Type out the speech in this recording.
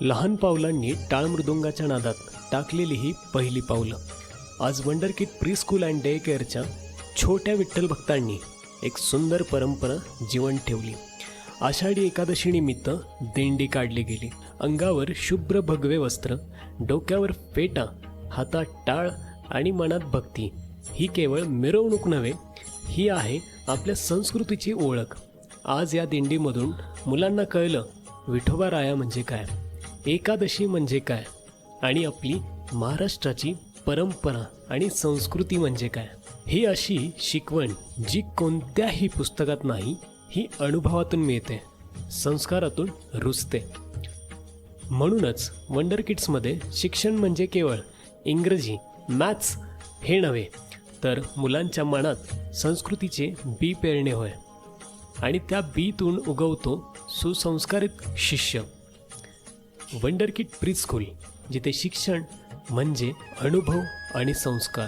लहान पावलांनी टाळ मृदुंगाच्या नादात टाकलेली ही पहिली पावलं. आज वंडरकिड प्री स्कूल अँड डे केअरच्या छोट्या विठ्ठल भक्तांनी एक सुंदर परंपरा जिवंत ठेवली. आषाढी एकादशीनिमित्त दिंडी काढली गेली. अंगावर शुभ्र भगवे वस्त्र, डोक्यावर फेटा, हातात टाळ आणि मनात भक्ती. ही केवळ मिरवणूक नव्हे, ही आहे आपल्या संस्कृतीची ओळख. आज या दिंडीमधून मुलांना कळलं विठोबा राया म्हणजे काय, एकादशी म्हणजे काय आणि आपली महाराष्ट्राची परंपरा आणि संस्कृती म्हणजे काय. ही अशी शिकवण जी कोणत्याही पुस्तकात नाही, ही अनुभवातून मिळते, संस्कारातून रुजते. म्हणूनच वंडर किड्समध्ये शिक्षण म्हणजे केवळ इंग्रजी, मॅथ्स हे नव्हे, तर मुलांच्या मनात संस्कृतीचे बी पेरणे होय. आणि त्या बीतून उगवतो सुसंस्कारित शिष्य. वंडरकिड प्री स्कूल, जिथे शिक्षण म्हणजे अनुभव आणि संस्कार.